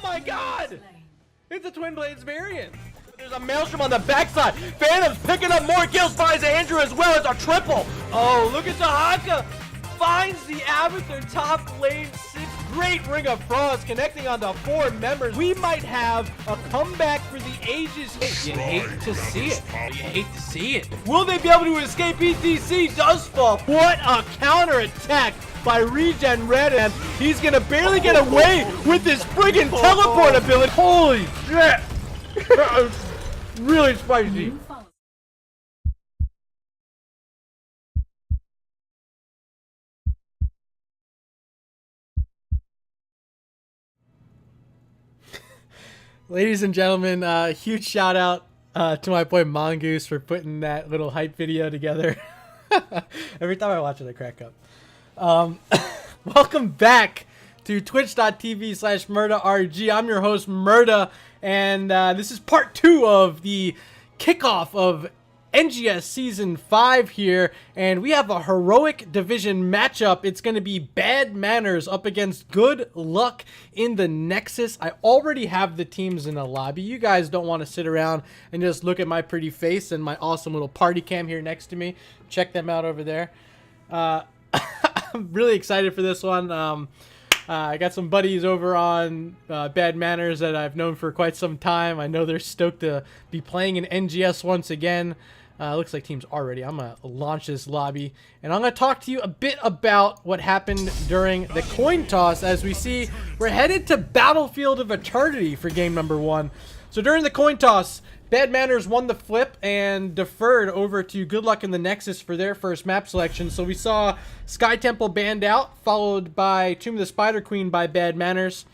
my god! It's a Twin Blades variant. There's a Maelstrom on the backside. Phantom's picking up more kills, finds Andrew as well. It's a triple. Oh, look at Tahaka. Finds the Abathur top lane 6. Great Ring of Frost connecting onto 4 members. We might have a comeback for the ages. You hate to see it. You hate to see it. Will they be able to escape? ETC does fall. What a counter attack by Regen Red, and he's gonna barely get away with his friggin' teleport ability. Holy shit! That was really spicy. Ladies and gentlemen, huge shout out to my boy Mongoose for putting that little hype video together. Every time I watch it, I crack up. Welcome back to twitch.tv/MurdaRG. I'm your host, Murda, and this is part 2 of the kickoff of NGS Season 5 here, and we have a heroic division matchup. It's going to be Bad Manners up against Good Luck in the Nexus. I already have the teams in the lobby. You guys don't want to sit around and just look at my pretty face and my awesome little party cam here next to me. Check them out over there. I'm really excited for this one. I got some buddies over on Bad Manners that I've known for quite some time. I know they're stoked to be playing in NGS once again. Looks like teams are ready. I'm going to launch this lobby, and I'm going to talk to you a bit about what happened during the coin toss. As we see, we're headed to Battlefield of Eternity for game number 1. So during the coin toss, Bad Manners won the flip and deferred over to Good Luck in the Nexus for their first map selection. So we saw Sky Temple banned out, followed by Tomb of the Spider Queen by Bad Manners.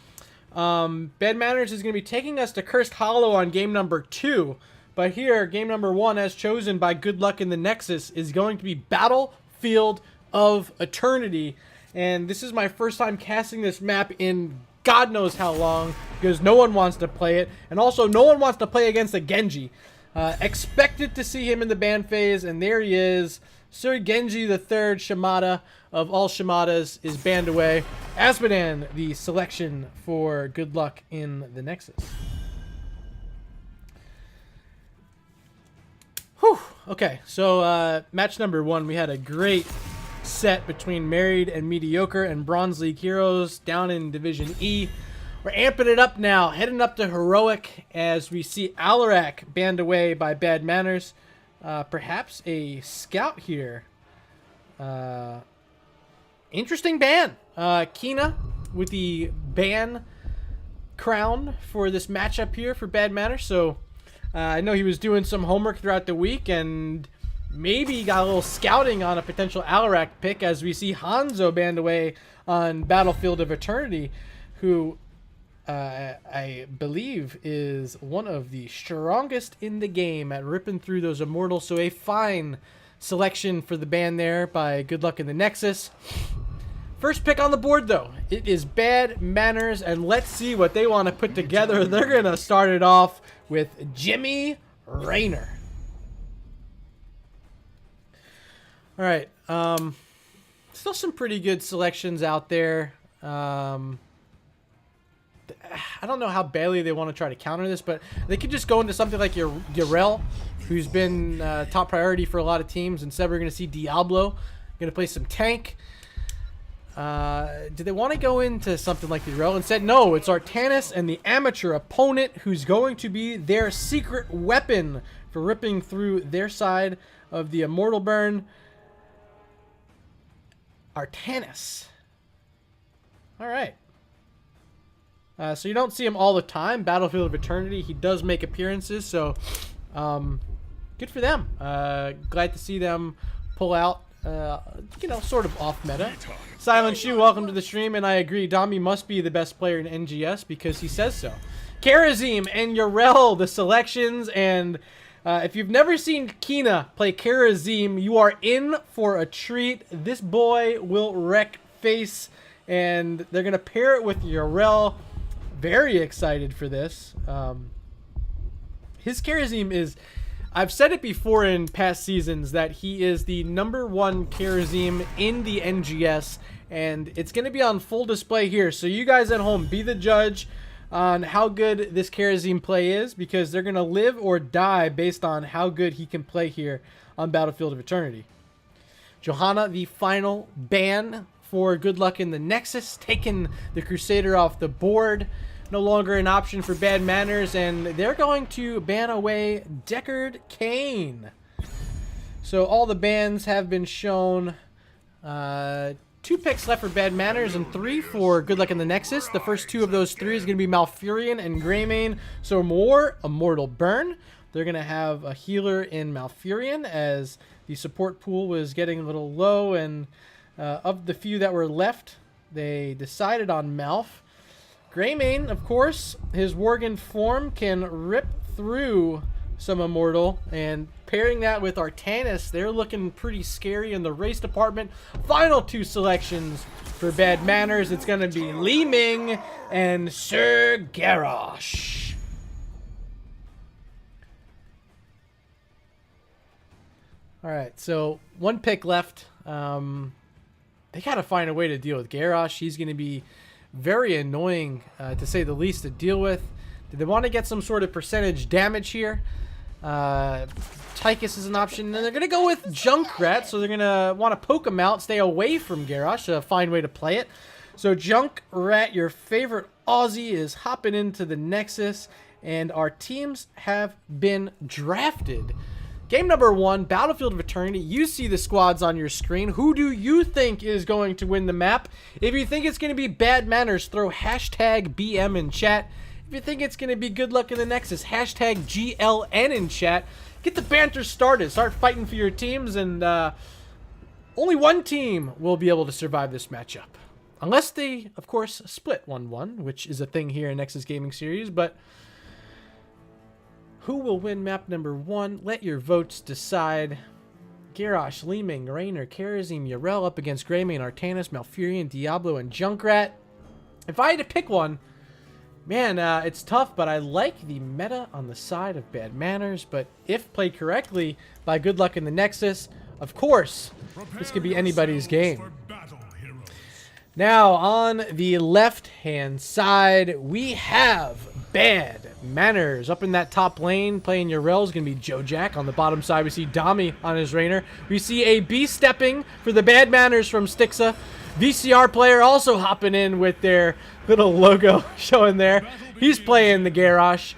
Bad Manners is going to be taking us to Cursed Hollow on game number 2. But here, game number 1, as chosen by Good Luck in the Nexus, is going to be Battlefield of Eternity. And this is my first time casting this map in God knows how long, because no one wants to play it. And also, no one wants to play against a Genji. Expected to see him in the ban phase, and there he is. Sir Genji III Shimada of all Shimadas is banned away. Asmodan, the selection for Good Luck in the Nexus. Whew. Okay, so match number 1, we had a great set between Married and Mediocre and Bronze League Heroes down in Division E. We're amping it up now, heading up to Heroic as we see Alarak banned away by Bad Manners. Perhaps a scout here. Interesting ban. Kina with the ban crown for this matchup here for Bad Manners. So I know he was doing some homework throughout the week and maybe he got a little scouting on a potential Alarak pick, as we see Hanzo banned away on Battlefield of Eternity, who I believe is one of the strongest in the game at ripping through those immortals. So a fine selection for the ban there by Good Luck in the Nexus. First pick on the board, though, it is Bad Manners, and let's see what they want to put together. They're going to start it off with Jimmy Raynor. All right. Still some pretty good selections out there. I don't know how badly they want to try to counter this, but they could just go into something like Yarel, who's been top priority for a lot of teams. Instead, we're going to see Diablo. Going to play some tank. Do they want to go into something like Yarel? Instead, no, it's Artanis and the amateur opponent who's going to be their secret weapon for ripping through their side of the Immortal Burn. Artanis. All right. So you don't see him all the time. Battlefield of Eternity, he does make appearances, so good for them. Glad to see them pull out, sort of off meta. Silent Shoe, welcome to the stream, and I agree, Dami must be the best player in NGS because he says so. Karazim and Yarel, the selections, and if you've never seen Kina play Karazim, you are in for a treat. This boy will wreck face, and they're going to pair it with Yarel. Very excited for this. His Karazim is... I've said it before in past seasons that he is the #1 Karazim in the NGS, and it's going to be on full display here. So you guys at home, be the judge. on how good this Karazim play is, because they're going to live or die based on how good he can play here on Battlefield of Eternity. Johanna, the final ban for Good Luck in the Nexus, taking the Crusader off the board. No longer an option for Bad Manners, and they're going to ban away Deckard Cain. So all the bans have been shown. 2 picks left for Bad Manners and 3 for Good Luck in the Nexus. The first 2 of those 3 is going to be Malfurion and Greymane. So more Immortal Burn. They're going to have a healer in Malfurion, as the support pool was getting a little low, and of the few that were left, they decided on Malf. Greymane, of course, his Worgen form can rip through some Immortal, and pairing that with Artanis, they're looking pretty scary in the race department. Final 2 selections for Bad Manners. It's going to be Li Ming and Sir Garrosh. All right, so 1 pick left. They got to find a way to deal with Garrosh. He's going to be very annoying, to say the least, to deal with. Do they want to get some sort of percentage damage here? Tychus is an option, and they're going to go with Junkrat, so they're going to want to poke him out, stay away from Garrosh, a fine way to play it. So Junkrat, your favorite Aussie, is hopping into the Nexus, and our teams have been drafted. Game number 1, Battlefield of Eternity. You see the squads on your screen. Who do you think is going to win the map? If you think it's going to be Bad Manners, throw hashtag BM in chat. If you think it's going to be Good Luck in the Nexus, hashtag GLN in chat. Get the banter started. Start fighting for your teams, and only one team will be able to survive this matchup. Unless they, of course, split 1-1, which is a thing here in Nexus Gaming Series, but who will win map number 1? Let your votes decide. Garrosh, Li Ming, Raynor, Karazim, Yarel up against Greymane, Artanis, Malfurion, Diablo, and Junkrat. If I had to pick one, man, it's tough, but I like the meta on the side of Bad Manners. But if played correctly by Good Luck in the Nexus, of course, this could be anybody's game. Now, on the left-hand side, we have Bad Manners. Up in that top lane, playing Yarel is going to be Jojack. On the bottom side, we see Dami on his Raynor. We see a B-stepping for the Bad Manners from Stixa. VCR player also hopping in with their little logo showing there. He's playing the Garrosh.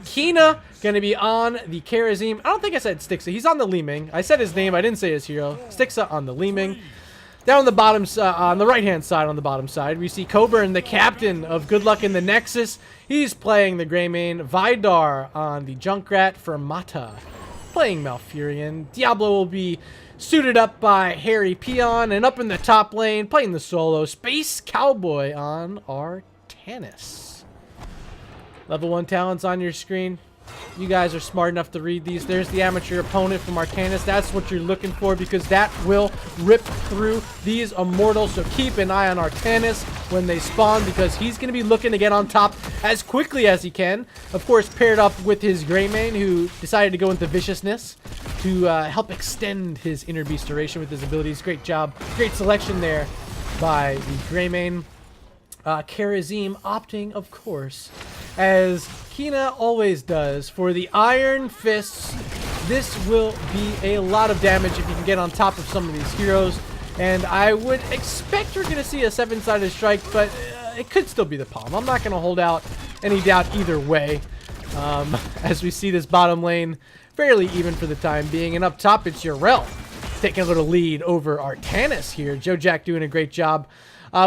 Kina going to be on the Karazim. I don't think I said Stixa. He's on the Li Ming. I said his name. I didn't say his hero. Stixa on the Li Ming. Down on the bottom, on the right-hand side, on the bottom side, we see Coburn, the captain of Good Luck in the Nexus. He's playing the Greymane. Vidar on the Junkrat for Mata, playing Malfurion. Diablo will be suited up by Harry Peon, and up in the top lane, playing the solo, Space Cowboy on Artanis. Level 1 talents on your screen. You guys are smart enough to read these. There's the amateur opponent from Artanis. That's what you're looking for, because that will rip through these Immortals. So keep an eye on Artanis when they spawn, because he's going to be looking to get on top as quickly as he can. Of course, paired up with his Greymane, who decided to go into Viciousness to help extend his Inner Beast duration with his abilities. Great job. Great selection there by the Greymane. Karazim opting, of course, as Kina always does, for the Iron Fists. This will be a lot of damage if you can get on top of some of these heroes. And I would expect we're going to see a 7-sided strike, but it could still be the Palm. I'm not going to hold out any doubt either way. As we see this bottom lane fairly even for the time being. And up top, it's Yarel taking a little lead over Artanis here. Jojack doing a great job.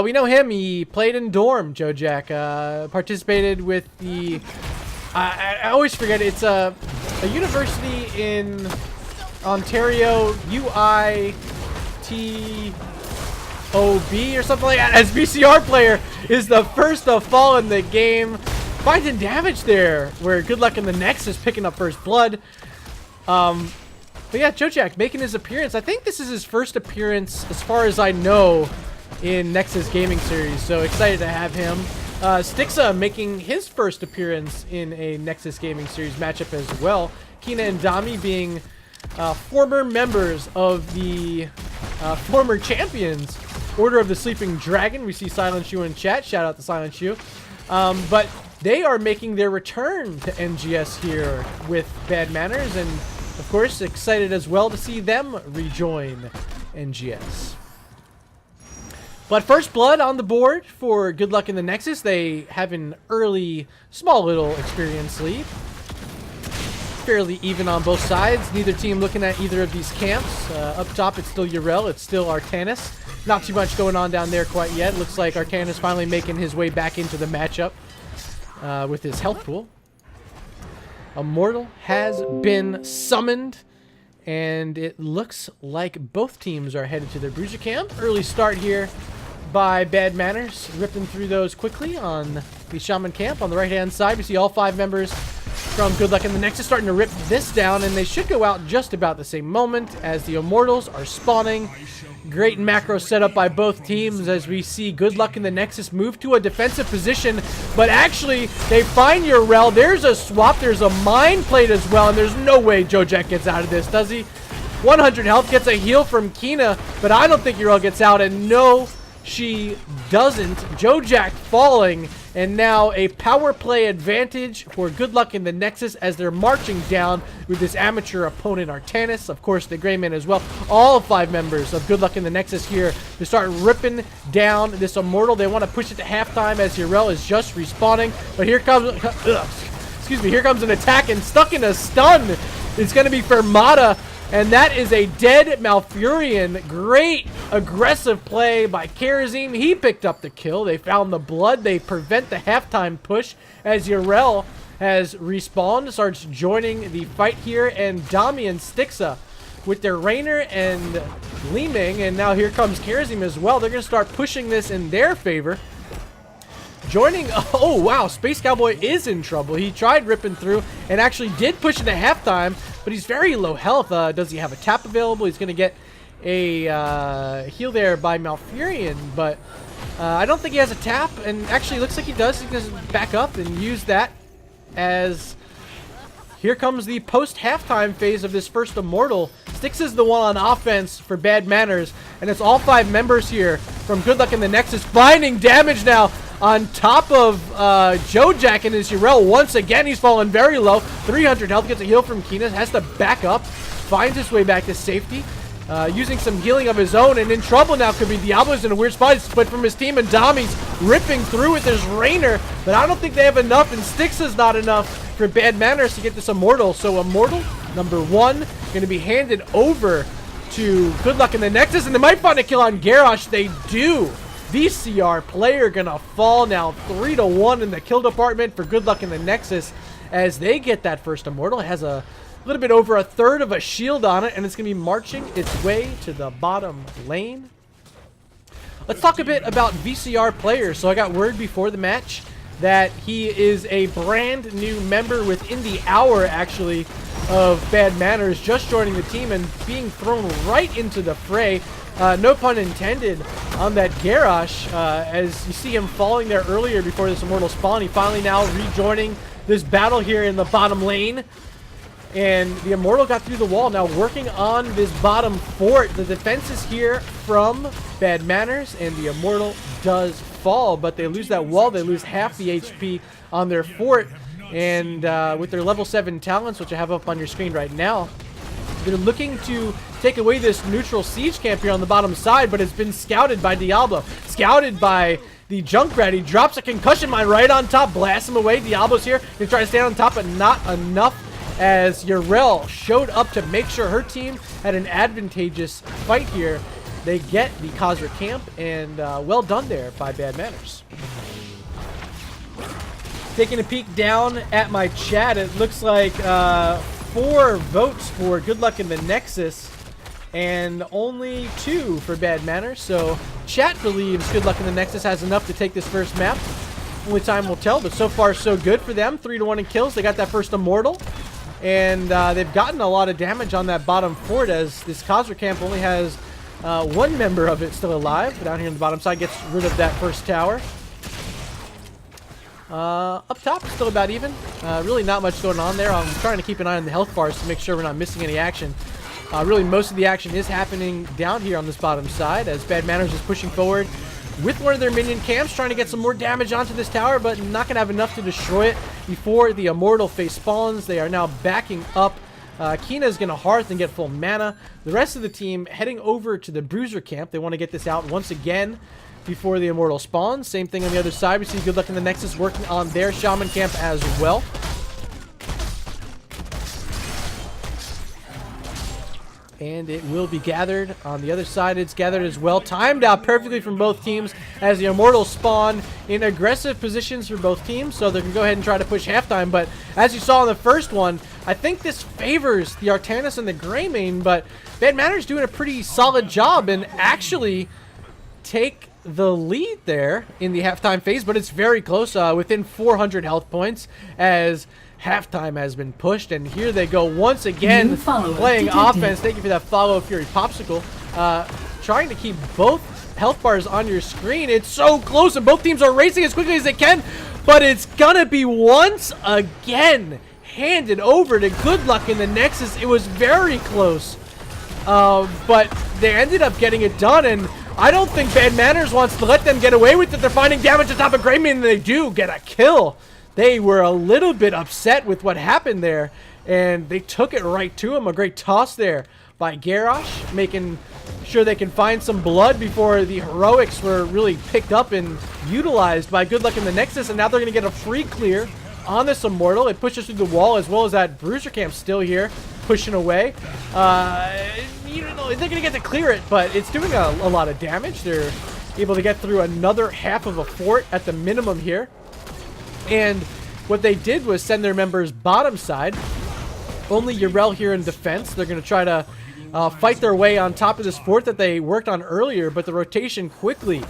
We know him. He played in Dorm, Jojack. Participated with the... I always forget. It's a university in Ontario, UITOB or something like that. As VCR player is the first to fall in the game. Finding damage there, where Good Luck in the Nexus picking up first blood. But yeah, Jojack making his appearance. I think this is his first appearance, as far as I know, in Nexus Gaming Series, so excited to have him. Stixa making his first appearance in a Nexus Gaming Series matchup as well. Kina and Dami being former members of the former champions, Order of the Sleeping Dragon. We see Silent Shoe in chat. Shout out to Silent Shoe. But they are making their return to NGS here with Bad Manners, and of course excited as well to see them rejoin NGS. But first blood on the board for Good Luck in the Nexus. They have an early, small little experience lead. Fairly even on both sides. Neither team looking at either of these camps. Up top, it's still Urel. It's still Artanis. Not too much going on down there quite yet. Looks like Artanis finally making his way back into the matchup with his health pool. Immortal has been summoned. And it looks like both teams are headed to their Bruiser camp. Early start here by Bad Manners, ripping through those quickly on the Shaman camp. On the right-hand side, we see all 5 members from Good Luck in the Nexus starting to rip this down, and they should go out just about the same moment as the Immortals are spawning. Great macro setup by both teams as we see Good Luck in the Nexus move to a defensive position, but actually they find Urel. There's a swap, there's a mind plate as well, and there's no way Jack gets out of this, does he? 100 health, gets a heal from Kina, but I don't think Urel gets out, and no, she doesn't. Jack falling, and now a power play advantage for Good Luck in the Nexus as they're marching down with this amateur opponent Artanis. Of course, the Gray Man as well. All 5 members of Good Luck in the Nexus here to start ripping down this Immortal. They want to push it to halftime as Urel is just respawning, but here comes, excuse me, here comes an attack and stuck in a stun. It's going to be Fermata. And that is a dead Malfurion. Great aggressive play by Karazim. He picked up the kill. They found the blood. They prevent the halftime push as Urel has respawned, starts joining the fight here. And Dami and Stixa with their Rainer and Li-Ming. And now here comes Karazim as well. They're going to start pushing this in their favor. Joining, oh wow, Space Cowboy is in trouble. He tried ripping through and actually did push into halftime, but he's very low health. Does he have a tap available? He's going to get a heal there by Malfurion, but I don't think he has a tap, and actually looks like he does. He's going to back up and use that as here comes the post-halftime phase of this first Immortal. Styx is the one on offense for Bad Manners, and it's all 5 members here from Good Luck in the Nexus finding damage now on top of Jack and his Urel. Once again, he's fallen very low. 300 health, gets a heal from Kina, has to back up, finds his way back to safety, using some healing of his own, and in trouble now could be Diablo's in a weird spot. He's split from his team, and Dami's ripping through with his Rainer, but I don't think they have enough, and Styx is not enough for Bad Manners to get this Immortal. So Immortal, number 1, going to be handed over to Good Luck in the Nexus, and they might find a kill on Garrosh. They do. VCR player gonna fall now 3-1 in the kill department for Good Luck in the Nexus as they get that first Immortal. It has a little bit over a third of a shield on it, and it's gonna be marching its way to the bottom lane. Let's talk a bit about VCR players. So I got word before the match that he is a brand new member within the hour actually of Bad Manners, just joining the team and being thrown right into the fray. No pun intended on that Garrosh, as you see him falling there earlier before this Immortal spawn. He finally now rejoining this battle here in the bottom lane. And the Immortal got through the wall, now working on this bottom fort. The defense is here from Bad Manners, and the Immortal does fall, but they lose that wall. They lose half the HP on their fort. And with their level 7 talents, which I have up on your screen right now, they're looking to take away this neutral siege camp here on the bottom side, but it's been scouted by Diablo. Scouted by the Junkrat. He drops a concussion mine right on top, blasts him away. Diablo's here. They try to stand on top, but not enough as Urel showed up to make sure her team had an advantageous fight here. They get the Khazra camp, and well done there by Bad Manners. Taking a peek down at my chat, it looks like 4 votes for Good Luck in the Nexus and only 2 for Bad Manners. So chat believes Good Luck in the Nexus has enough to take this first map. Only time will tell, but so far so good for them. 3-1 in kills. They got that first Immortal, and they've gotten a lot of damage on that bottom fort as this Khazra camp only has 1 member of it still alive. Down here on the bottom side gets rid of that first tower. Up top, still about even. Really not much going on there. I'm trying to keep an eye on the health bars to make sure we're not missing any action. Really, most of the action is happening down here on this bottom side as Bad Manners is pushing forward with one of their minion camps, trying to get some more damage onto this tower, but not going to have enough to destroy it before the Immortal phase spawns. They are now backing up. Kina is going to Hearth and get full mana. The rest of the team heading over to the Bruiser camp. They want to get this out once again before the Immortal spawns. Same thing on the other side. We see Good Luck in the Nexus working on their Shaman camp as well. And it will be gathered. On the other side, it's gathered as well. Timed out perfectly from both teams as the Immortals spawn in aggressive positions for both teams. So they can go ahead and try to push halftime. But as you saw in the first one, I think this favors the Artanis and the Greymane. But Bad Manners doing a pretty solid job and actually take the lead there in the halftime phase. But it's very close, within 400 health points as halftime has been pushed, and here they go once again playing offense. Thank you for that follow, Fury Popsicle. Trying to keep both health bars on your screen. It's so close, and both teams are racing as quickly as they can, but it's gonna be once again handed over to Good Luck in the Nexus. It was very close, but they ended up getting it done, and I don't think Bad Manners wants to let them get away with it. They're finding damage on top of Greymane, and they do get a kill. They were a little bit upset with what happened there, and they took it right to him. A great toss there by Garrosh, making sure they can find some blood before the heroics were really picked up and utilized by Good Luck in the Nexus, and now they're going to get a free clear on this Immortal. It pushes through the wall, as well as that Bruiser camp still here, pushing away. You know, they're going to get to clear it, but it's doing a lot of damage. They're able to get through another half of a fort at the minimum here. And what they did was send their members bottom side. Only Yrel here in defense. They're going to try to fight their way on top of this fort that they worked on earlier, but the rotation quickly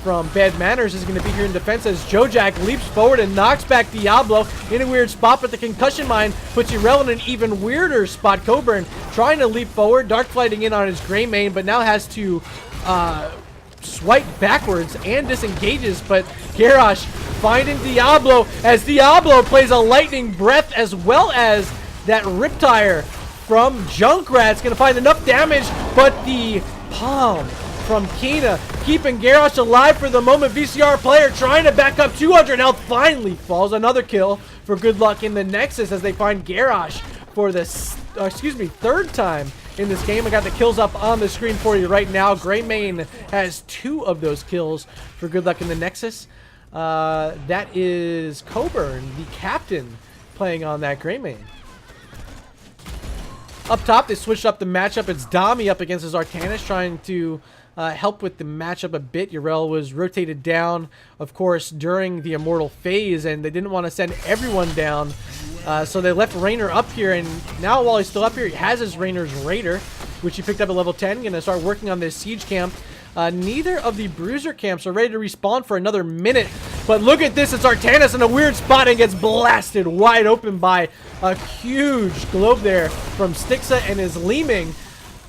from Bad Manners is going to be here in defense as Jojack leaps forward and knocks back Diablo in a weird spot, but the concussion mine puts Yrel in an even weirder spot. Coburn trying to leap forward, dark flighting in on his Greymane, but now has to swipe backwards and disengages, but Garrosh finding Diablo as Diablo plays a lightning breath, as well as that Riptire from Junkrat's going to find enough damage, but the palm from Kina keeping Garrosh alive for the moment. VCR player trying to back up 200 health, finally falls. Another kill for Good Luck in the Nexus as they find Garrosh for the third time in this game. I got the kills up on the screen for you right now. Greymane has 2 of those kills for Good Luck in the Nexus. That is Coburn, the captain, playing on that Greymane. Up top, they switched up the matchup. It's Dami up against his Artanis, trying to help with the matchup a bit. Yrel was rotated down, of course, during the Immortal phase, and they didn't want to send everyone down. So they left Raynor up here, and now while he's still up here, he has his Raynor's Raider, which he picked up at level 10. Going to start working on this siege camp. Neither of the Bruiser camps are ready to respawn for another minute, but look at this. It's Artanis in a weird spot and gets blasted wide open by a huge globe there from Stixa and his Leeming.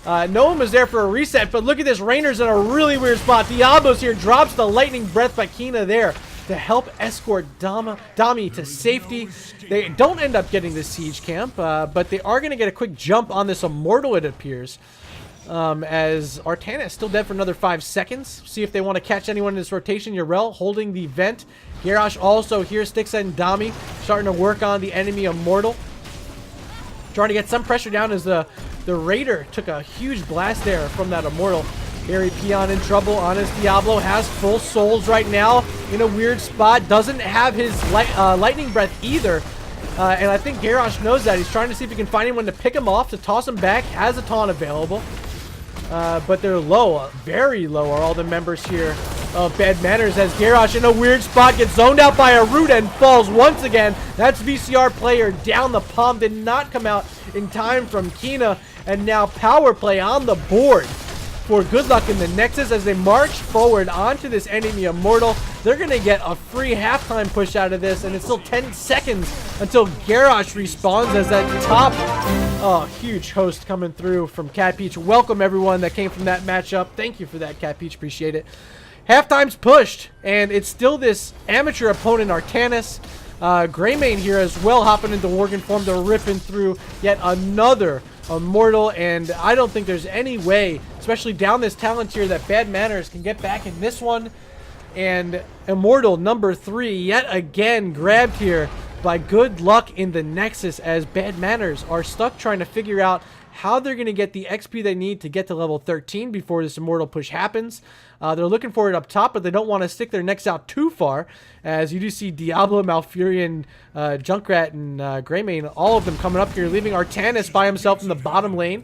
No one was there for a reset, but look at this. Raynor's in a really weird spot. Diablo's here, drops the lightning breath by Kina there to help escort Dami to safety. They don't end up getting the siege camp, but they are going to get a quick jump on this Immortal, it appears. As Artanis is still dead for another 5 seconds. See if they want to catch anyone in this rotation. Yrel holding the vent. Garrosh also here. Stixa and Dami starting to work on the enemy Immortal. Trying to get some pressure down as the Raider took a huge blast there from that Immortal. Harry Peon in trouble on his Diablo. Has full souls right now in a weird spot. Doesn't have his lightning breath either. And I think Garrosh knows that. He's trying to see if he can find anyone to pick him off, to toss him back. Has a taunt available. But they're low, very low are all the members here of Bad Manners, as Garrosh in a weird spot gets zoned out by a root and falls once again. That's VCR player down the palm. Did not come out in time from Kina, and now power play on the board for Good Luck in the Nexus as they march forward onto this enemy Immortal. They're going to get a free halftime push out of this, and it's still 10 seconds until Garrosh respawns as that top, huge host coming through from Cat Peach. Welcome everyone that came from that matchup. Thank you for that, Cat Peach. Appreciate it. Halftime's pushed, and it's still this amateur opponent, Artanis. Greymane here as well, hopping into Worgen form. They're ripping through yet another Immortal, and I don't think there's any way, especially down this talent tier, that Bad Manners can get back in this one. And Immortal number 3 yet again grabbed here by Good Luck in the Nexus, as Bad Manners are stuck trying to figure out how they're going to get the XP they need to get to level 13 before this Immortal push happens. They're looking for it up top, but they don't want to stick their necks out too far, as you do see Diablo, Malfurion, Junkrat, and Greymane, all of them coming up here, leaving Artanis by himself in the bottom lane.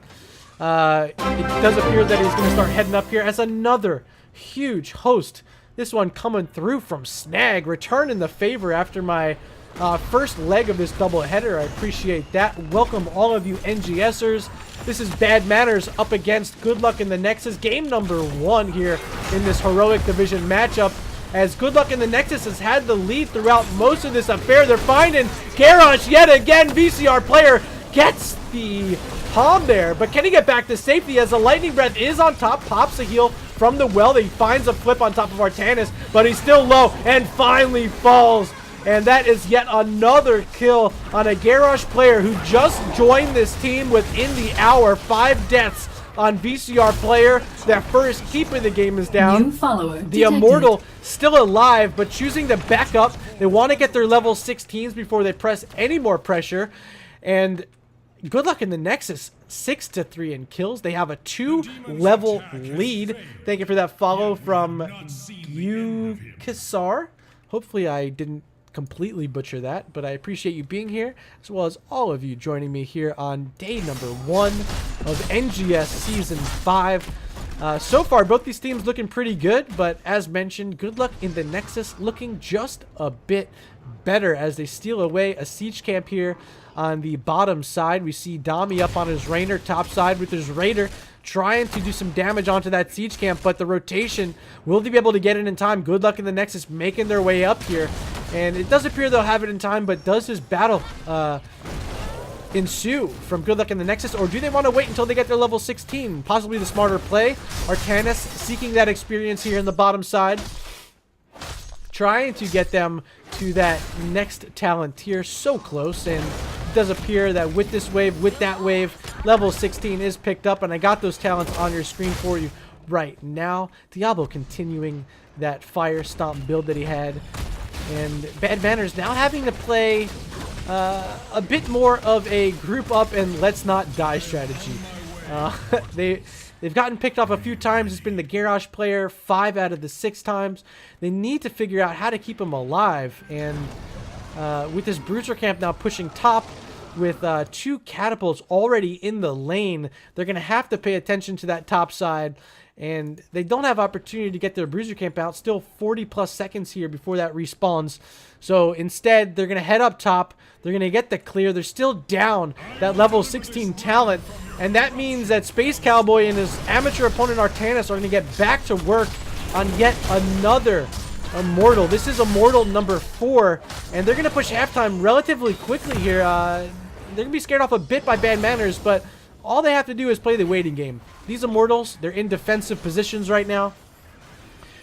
It does appear that he's going to start heading up here as another huge host. This one coming through from Snag, returning the favor after my first leg of this doubleheader. I appreciate that. Welcome all of you NGSers. This is Bad Manners up against Good Luck in the Nexus. Game number 1 here in this Heroic Division matchup, as Good Luck in the Nexus has had the lead throughout most of this affair. They're finding Garrosh yet again. VCR player gets the palm there, but can he get back to safety as the Lightning Breath is on top, pops a heal from the well. He finds a flip on top of Artanis, but he's still low and finally falls. And that is yet another kill on a Garrosh player who just joined this team within the hour. 5 deaths on VCR player. That first keep of the game is down. New follower the detected. Immortal still alive, but choosing to back up. They want to get their level 16s before they press any more pressure. And Good Luck in the Nexus, 6-3 in kills. They have a 2-level lead. Thank you for that follow from Ukasar. Hopefully I didn't completely butcher that, but I appreciate you being here, as well as all of you joining me here on day number 1 of NGS Season 5. So far, both these teams looking pretty good, but as mentioned, Good Luck in the Nexus looking just a bit better as they steal away a siege camp here on the bottom side. We see Dami up on his Rainer top side with his Raider trying to do some damage onto that siege camp, but the rotation, will they be able to get it in time? Good Luck in the Nexus making their way up here, and it does appear they'll have it in time, but does this battle ensue from Good Luck in the Nexus, or do they want to wait until they get their level 16? Possibly the smarter play. Artanis seeking that experience here in the bottom side, trying to get them to that next talent tier. So close, and it does appear that with this wave, with that wave, level 16 is picked up, and I got those talents on your screen for you right now. Diablo continuing that fire stomp build that he had, and Bad Manners now having to play a bit more of a group up and let's not die strategy. They've gotten picked off a few times. It's been the Garrosh player 5 out of the 6 times. They need to figure out how to keep him alive, and with this Bruiser camp now pushing top with 2 catapults already in the lane, they're going to have to pay attention to that top side, and they don't have opportunity to get their Bruiser camp out. Still 40 plus seconds here before that respawns. So instead, they're going to head up top. They're going to get the clear. They're still down that level 16 talent, and that means that Space Cowboy and his amateur opponent Artanis are going to get back to work on yet another Immortal. This is Immortal number 4, and they're going to push halftime relatively quickly here. They're going to be scared off a bit by Bad Manners, but all they have to do is play the waiting game. These Immortals, they're in defensive positions right now.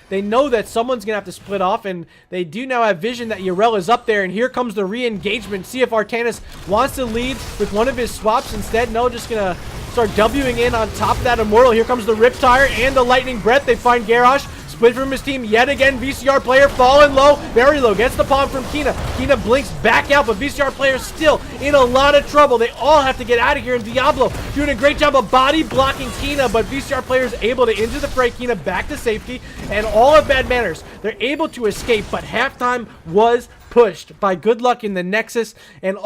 They know that someone's going to have to split off, and they do now have vision that Yarel is up there, and here comes the re-engagement. See if Artanis wants to lead with one of his swaps. Instead, no, just going to start Wing in on top of that Immortal. Here comes the Riptire and the Lightning Breath. They find Garrosh. Split from his team yet again. VCR player falling low, very low. Gets the palm from Kina. Kina blinks back out, but VCR player still in a lot of trouble. They all have to get out of here, and Diablo doing a great job of body blocking Kina, but VCR player is able to enter the fray. Kina back to safety, and all of Bad Manners, they're able to escape, but halftime was pushed by Good Luck in the Nexus, and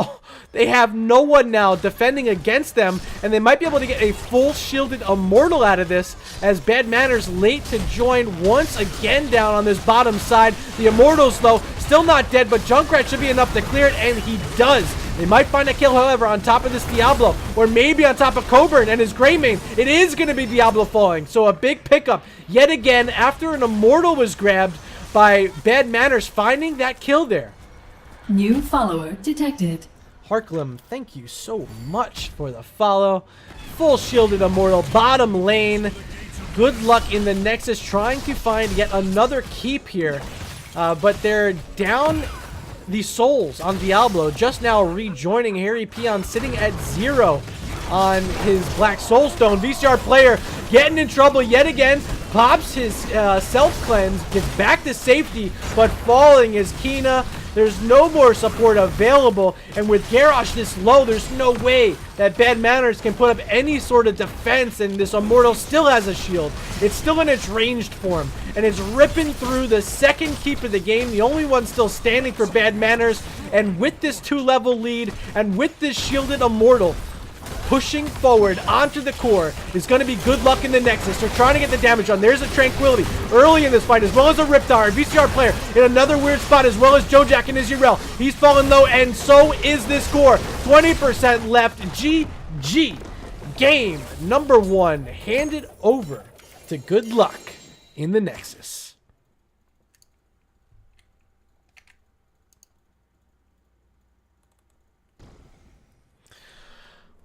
they have no one now defending against them, and they might be able to get a full shielded Immortal out of this, as Bad Manners late to join once again down on this bottom side. The Immortals, though, still not dead, but Junkrat should be enough to clear it, and he does. They might find a kill, however, on top of this Diablo, or maybe on top of Coburn and his Greymane. It is going to be Diablo falling, so a big pickup yet again after an Immortal was grabbed by Bad Manners, finding that kill there. New follower detected. Harklem, thank you so much for the follow. Full shielded Immortal, bottom lane. Good Luck in the Nexus trying to find yet another keep here. But they're down the souls on Diablo. Just now rejoining Harry Peon, sitting at 0 on his Black Soul Stone. VCR player getting in trouble yet again. Pops his self-cleanse, gets back to safety, but falling is Kina. There's no more support available, and with Garrosh this low, there's no way that Bad Manners can put up any sort of defense, and this Immortal still has a shield. It's still in its ranged form, and it's ripping through the second keep of the game, the only one still standing for Bad Manners, and with this 2-level lead, and with this shielded Immortal, pushing forward onto the core is going to be good luck in the Nexus. They're trying to get the damage on. There's a Tranquility early in this fight, as well as a Riptide, VCR player in another weird spot, as well as Jojak and Israel. He's falling low, and so is this core. 20% left. GG. Game number 1 handed over to good luck in the Nexus.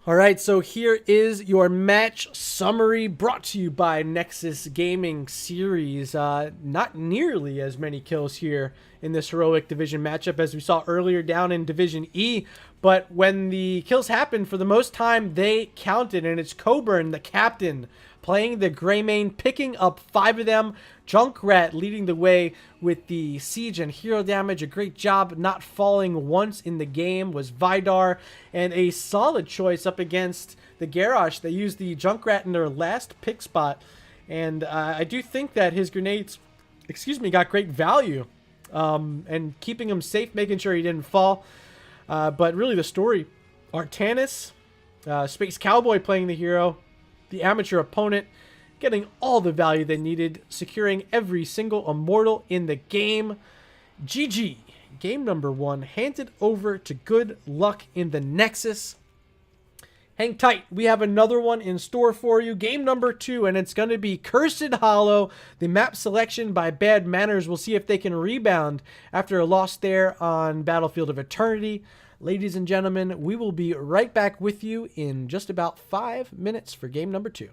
All right, so here is your match summary brought to you by Nexus Gaming Series. Not nearly as many kills here in this Heroic Division matchup as we saw earlier down in Division E, but when the kills happened, for the most time, they counted, and it's Coburn, the captain, playing the Greymane, picking up 5 of them. Junkrat leading the way with the siege and hero damage. A great job not falling once in the game was Vidar, and a solid choice up against the Garrosh. They used the Junkrat in their last pick spot, and I do think that his grenades, got great value, and keeping him safe, making sure he didn't fall. But really the story, Artanis, Space Cowboy playing the hero, the amateur opponent getting all the value they needed, securing every single Immortal in the game. GG. Game number 1 handed over to good luck in the Nexus. Hang tight. We have another one in store for you. Game number 2, and it's going to be Cursed Hollow. The map selection by Bad Manners. We'll see if they can rebound after a loss there on Battlefield of Eternity. Ladies and gentlemen, we will be right back with you in just about 5 minutes for game number 2.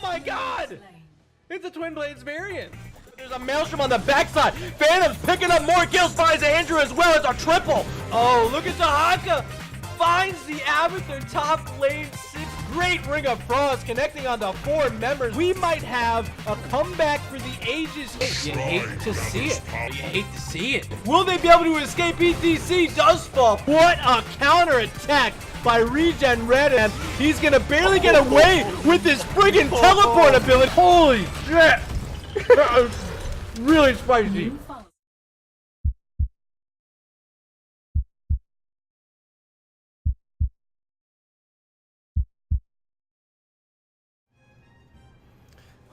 my god! It's a Twin Blades variant. There's a Maelstrom on the backside. Phantom's picking up more kills, finds Andrew as well. It's a triple. Oh, look at Tahaka. Finds the Abathur top lane. Great Ring of Frost connecting onto 4 members. We might have a comeback for the ages. You hate to see it. You hate to see it. Will they be able to escape? ETC does fall. What a counter attack by Regen Red, and he's gonna barely get away with his friggin' teleport ability. Holy shit! That was really spicy.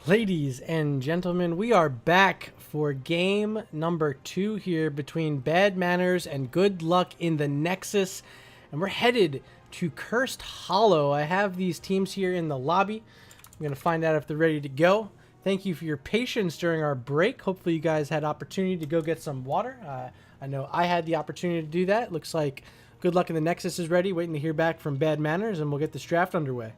Ladies and gentlemen, we are back for game number 2 here between Bad Manners and Good Luck in the Nexus, and we're headed to Cursed Hollow. I have these teams here in the lobby. I'm going to find out if they're ready to go. Thank you for your patience during our break. Hopefully you guys had opportunity to go get some water. I know I had the opportunity to do that. Looks like Good Luck in the Nexus is ready, waiting to hear back from Bad Manners, and we'll get this draft underway.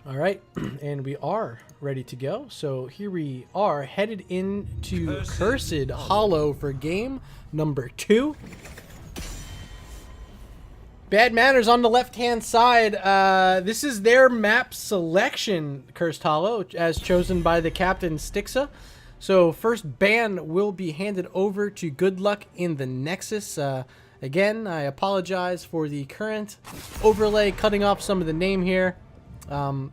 All right, and we are ready to go. So here we are headed into Cursed Hollow for game number 2. Bad Manners on the left-hand side. This is their map selection, Cursed Hollow, as chosen by the captain Stixa. So first ban will be handed over to Good Luck in the Nexus. Again, I apologize for the current overlay, cutting off some of the name here.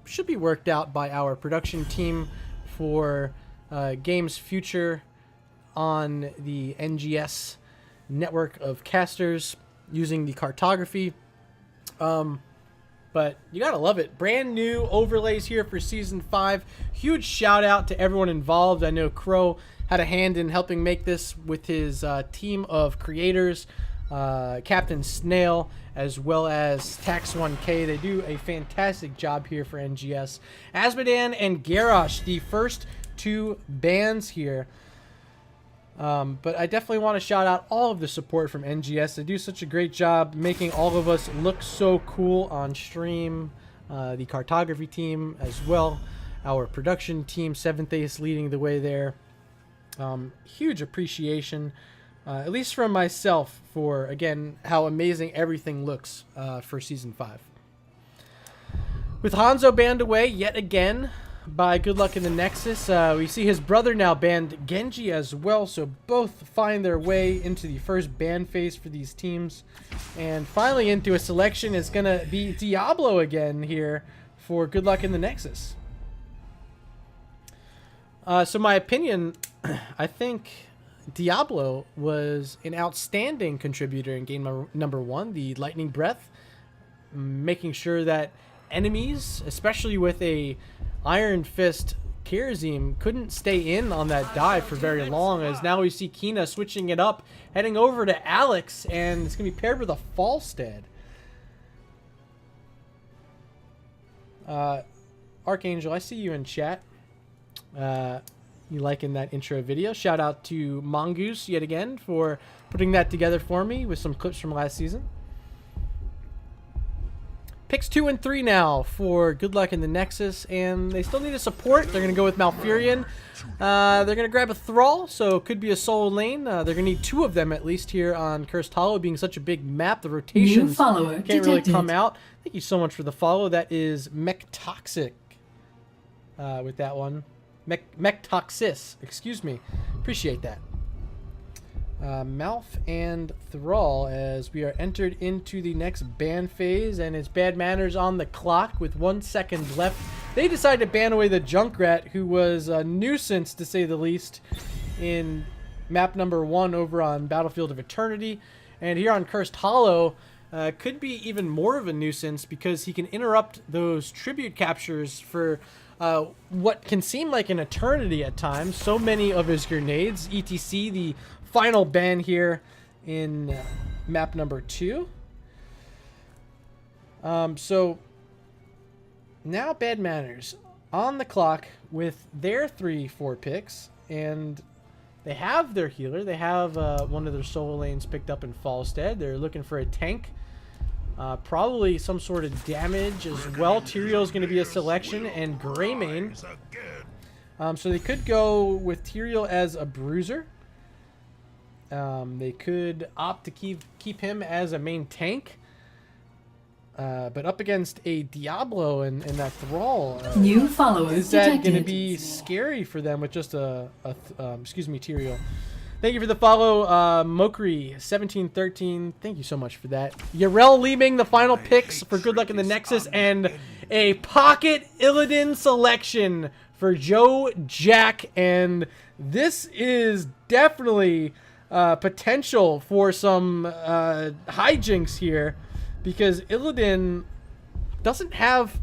Should be worked out by our production team for games future on the NGS network of casters using the cartography. But you gotta love it. Brand new overlays here for Season 5. Huge shout out to everyone involved. I know Crow had a hand in helping make this with his team of creators. Captain Snail, as well as Tax1K. They do a fantastic job here for NGS. Asmodan and Garrosh, the first 2 bans here. But I definitely want to shout out all of the support from NGS. They do such a great job making all of us look so cool on stream. The cartography team as well. Our production team, 7th Ace, leading the way there. Huge appreciation. At least from myself, for, again, how amazing everything looks for Season 5. With Hanzo banned away yet again by Good Luck in the Nexus, we see his brother now banned Genji as well, so both find their way into the first ban phase for these teams. And finally into a selection is going to be Diablo again here for Good Luck in the Nexus. So my opinion, I think Diablo was an outstanding contributor in game number 1, the Lightning Breath, making sure that enemies, especially with a Iron Fist Kirazim, couldn't stay in on that dive for very long, as now we see Kina switching it up, heading over to Alex, and it's going to be paired with a Falstead. Archangel, I see you in chat. You liking that intro video. Shout out to Mongoose yet again for putting that together for me with some clips from last season. Picks 2 and 3 now for Good Luck in the Nexus, and they still need a support. They're going to go with Malfurion. They're going to grab a Thrall, so it could be a solo lane. They're going to need 2 of them at least here on Cursed Hollow, being such a big map. The rotations can't really come out. Thank you so much for the follow. That is Mech Toxic with that one. Mech-Toxis, excuse me. Appreciate that. Malf and Thrall as we are entered into the next ban phase, and it's Bad Manners on the clock with 1 second left. They decided to ban away the Junkrat, who was a nuisance to say the least in map number 1 over on Battlefield of Eternity. And here on Cursed Hollow, could be even more of a nuisance because he can interrupt those tribute captures for what can seem like an eternity at times. So many of his grenades. ETC, the final ban here in map number 2. So now Bad Manners on the clock with their 3-4 picks, and they have their healer. They have one of their solo lanes picked up in Falstead. They're looking for a tank. Probably some sort of damage as well. Tyrael is going to be a selection, and Greymane. So they could go with Tyrael as a bruiser. They could opt to keep him as a main tank. But up against a Diablo and that Thrall, new followers is that detected. going to be scary for them with just excuse me, Tyrael. Thank you for the follow, Mokri1713. Thank you so much for that. Yarel leaving the final picks for Good Luck in the Nexus, and a pocket Illidan selection for Joe Jack, and this is definitely potential for some hijinks here, because Illidan doesn't have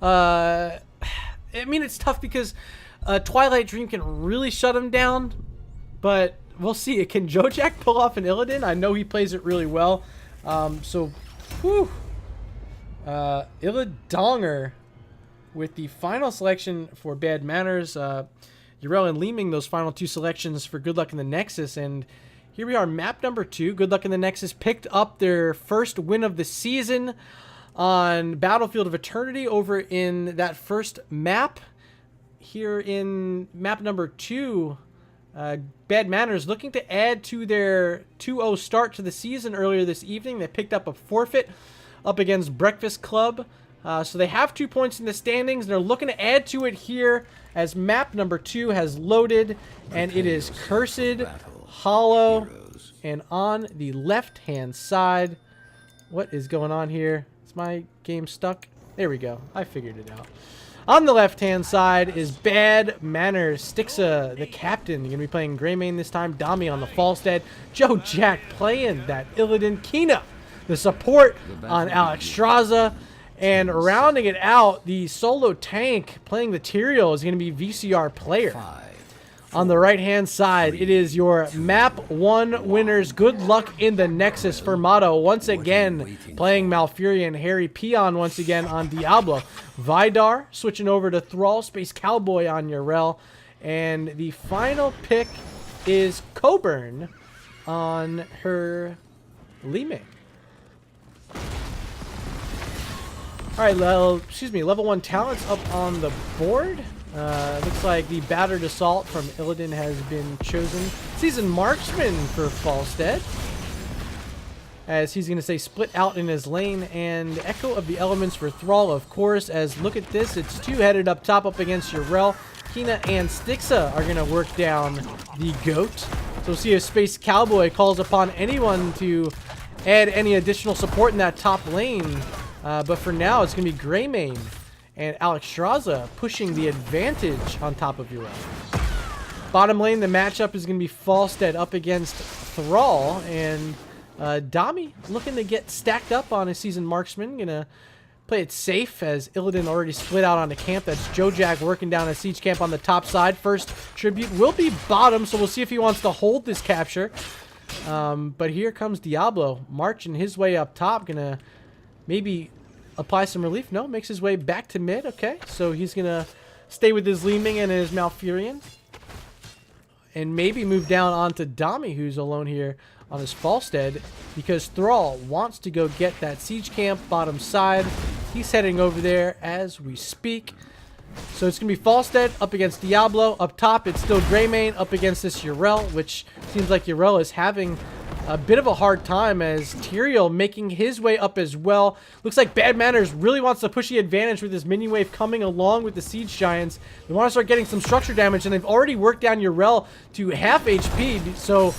I mean, it's tough because Twilight Dream can really shut him down, but we'll see. Can Joe Jack pull off an Illidan? I know he plays it really well. So whew. Illidonger with the final selection for Bad Manners. Yarel and Leeming those final two selections for Good Luck in the Nexus, and here we are, map number 2. Good Luck in the Nexus picked up their first win of the season on Battlefield of Eternity over in that first map. Here in map number 2, Bad Manners looking to add to their 2-0 start to the season earlier this evening. They picked up a forfeit up against Breakfast Club. So they have 2 points in the standings, and they're looking to add to it here as map number 2 has loaded, and it is Cursed Hollow. And on the left-hand side, what is going on here? Is my game stuck? There we go. I figured it out. On the left-hand side is Bad Manners. Stixa, the captain. You're going to be playing Greymane this time. Dami on the Falstead. Joe Jack playing that Illidan. Kina, the support on Alexstrasza. And rounding it out, the solo tank playing the Tyrael is going to be VCR player. On the right-hand side, it is your map 1 winners. Good Luck in the Nexus for Motto once again playing Malfurion. Harry Peon once again on Diablo. Vidar switching over to Thrall. Space Cowboy on Yarel. And the final pick is Coburn on her Leeming. All right, level 1 talents up on the board. Looks like the Battered Assault from Illidan has been chosen. Seasoned Marksman for Falstead, as he's going to say split out in his lane, and Echo of the Elements for Thrall, of course, as look at this, it's 2 headed up top up against Yarel. Kina and Stixa are going to work down the GOAT. So we'll see if Space Cowboy calls upon anyone to add any additional support in that top lane. But for now, it's going to be Greymane and Alexstrasza pushing the advantage on top of Yarel. Bottom lane, the matchup is going to be Falstead up against Thrall, and Dami looking to get stacked up on a Seasoned Marksman. Going to play it safe as Illidan already split out on the camp. That's Joe Jack working down a siege camp on the top side. First tribute will be bottom, so we'll see if he wants to hold this capture. But here comes Diablo marching his way up top. Going to maybe apply some relief. No, makes his way back to mid. Okay, so he's going to stay with his Leeming and his Malfurion. And maybe move down onto Dami, who's alone here on his Falstead, because Thrall wants to go get that siege camp bottom side. He's heading over there as we speak. So it's going to be Falstead up against Diablo. Up top, it's still Greymane up against this Yarel, which seems like Yarel is having a bit of a hard time, as Tyrael making his way up as well. Looks like Bad Manners really wants to push the advantage with this minion wave coming along with the Siege Giants. They want to start getting some structure damage, and they've already worked down Yarel to half HP, so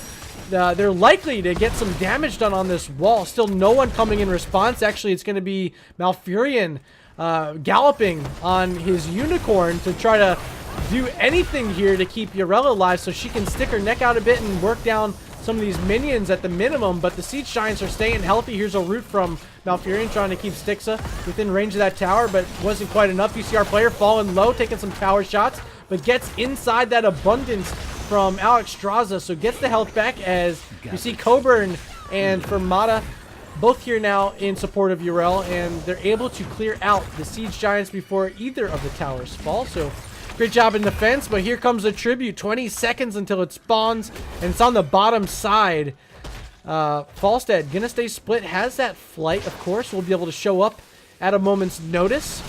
they're likely to get some damage done on this wall. Still no one coming in response. Actually, it's going to be Malfurion galloping on his unicorn to try to do anything here to keep Yarel alive so she can stick her neck out a bit and work down some of these minions at the minimum. But the Siege Giants are staying healthy. Here's a root from Malfurion trying to keep Stixa within range of that tower, but wasn't quite enough. UCR player falling low, taking some tower shots, but gets inside that abundance from Alexstrasza, so gets the health back, as you see Coburn and Fermata both here now in support of Yarel, and they're able to clear out the Siege Giants before either of the towers fall. So great job in defense, but here comes the tribute. 20 seconds until it spawns, and it's on the bottom side. Falstead gonna stay split, has that flight, of course, will be able to show up at a moment's notice.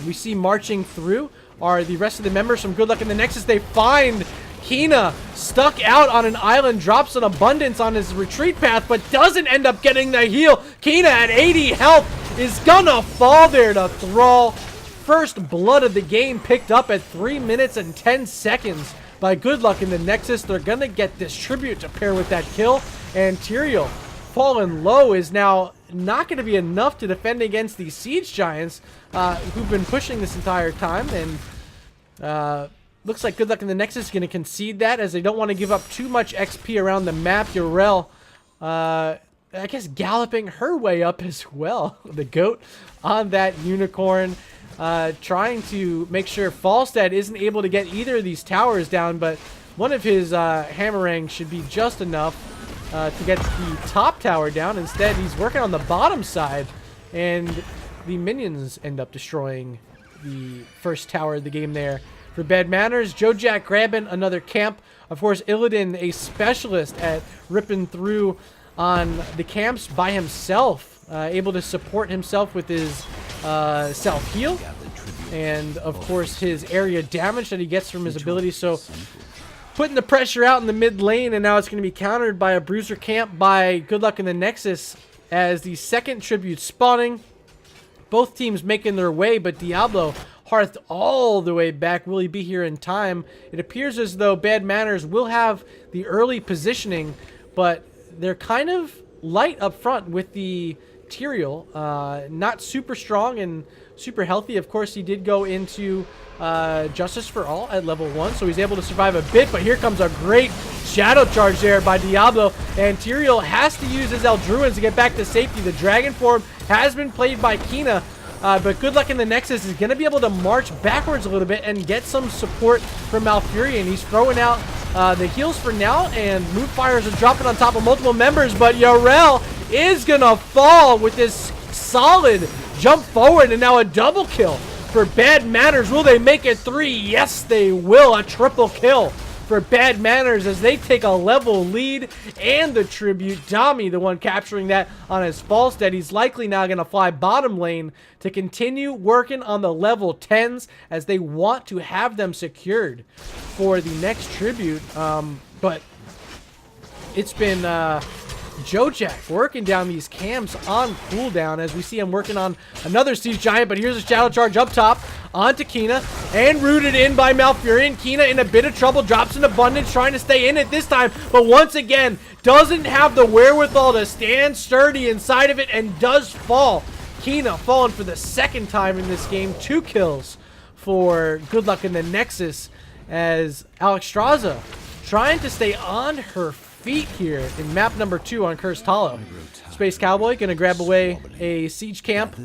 We see marching through are the rest of the members from Good Luck in the Nexus. They find Kina stuck out on an island, drops an abundance on his retreat path, but doesn't end up getting the heal. Kina at 80 health is gonna fall there to Thrall. First blood of the game picked up at 3 minutes and 10 seconds by Good Luck in the Nexus. They're gonna get this tribute to pair with that kill, and Tyrael fallen low is now not going to be enough to defend against these Siege Giants who've been pushing this entire time, and looks like Good Luck in the Nexus is going to concede that as they don't want to give up too much XP around the map. Yrel, I guess, galloping her way up as well. The goat on that unicorn, trying to make sure Falstead isn't able to get either of these towers down, but one of his hammerang should be just enough to get the top tower down. Instead, he's working on the bottom side, and the minions end up destroying the first tower of the game there. For Bad Manners, Jojack grabbing another camp. Of course, Illidan, a specialist at ripping through on the camps by himself, able to support himself with his self-heal, and of course his area damage that he gets from his ability. So putting the pressure out in the mid lane, and now it's going to be countered by a bruiser camp by Good Luck in the Nexus as the second tribute spawning. Both teams making their way, but Diablo hearthed all the way back. Will he be here in time? It appears as though Bad Manners will have the early positioning, but they're kind of light up front with the Tyrael. Not super strong and super healthy. Of course, he did go into Justice for All at level 1, so he's able to survive a bit, but here comes a great shadow charge there by Diablo, and Tyrael has to use his Eldruins to get back to safety. The Dragon form has been played by Kina, but Good Luck in the Nexus is going to be able to march backwards a little bit and get some support from Malfurion. He's throwing out the heals for now, and Moon Fires are dropping on top of multiple members, but Yrel is going to fall with this solid jump forward, and now a double kill for Bad Manners. Will they make it 3? Yes, they will. A triple kill for Bad Manners as they take a level lead, and the tribute. Dami, the one capturing that on his Falstead. He's likely now going to fly bottom lane to continue working on the level 10s as they want to have them secured for the next tribute. But it's been Jojack working down these camps on cooldown as we see him working on another Siege Giant, but here's a shadow charge up top onto Kina and rooted in by Malfurion. Kina in a bit of trouble, drops an abundance, trying to stay in it this time, but once again doesn't have the wherewithal to stand sturdy inside of it and does fall. Kina falling for the second time in this game. 2 kills for Good Luck in the Nexus as Alexstrasza trying to stay on her feet here in map number 2 on Cursed Hollow. Space Cowboy gonna grab away a siege camp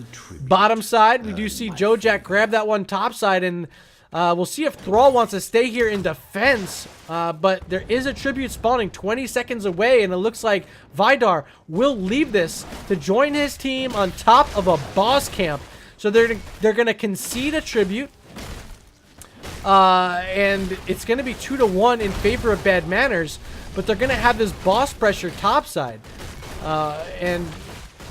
bottom side. We do see Jojack grab that one top side, and we'll see if Thrall wants to stay here in defense, but there is a tribute spawning 20 seconds away, and it looks like Vidar will leave this to join his team on top of a boss camp. So they're gonna concede a tribute, and it's gonna be 2-1 in favor of Bad Manners, but they're gonna have this boss pressure topside, and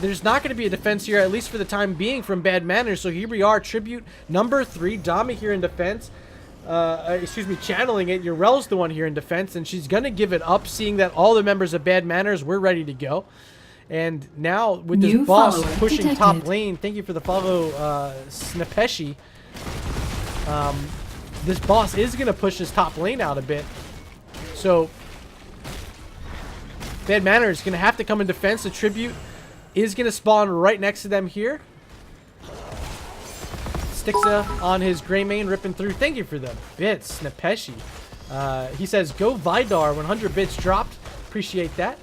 there's not going to be a defense here, at least for the time being, from Bad Manners. So here we are, tribute number 3. Dami here in defense. Excuse me, channeling it. Yrel's the one here in defense, and she's going to give it up, seeing that all the members of Bad Manners were ready to go. And now, with this boss pushing detected. Top lane, thank you for the follow, Snapeshi. This boss is going to push his top lane out a bit. So Bad Manners is going to have to come in defense. The tribute is going to spawn right next to them here. Stixa on his gray mane, ripping through. Thank you for the bits, Snapeshi. He says, go Vidar, 100 bits dropped. Appreciate that.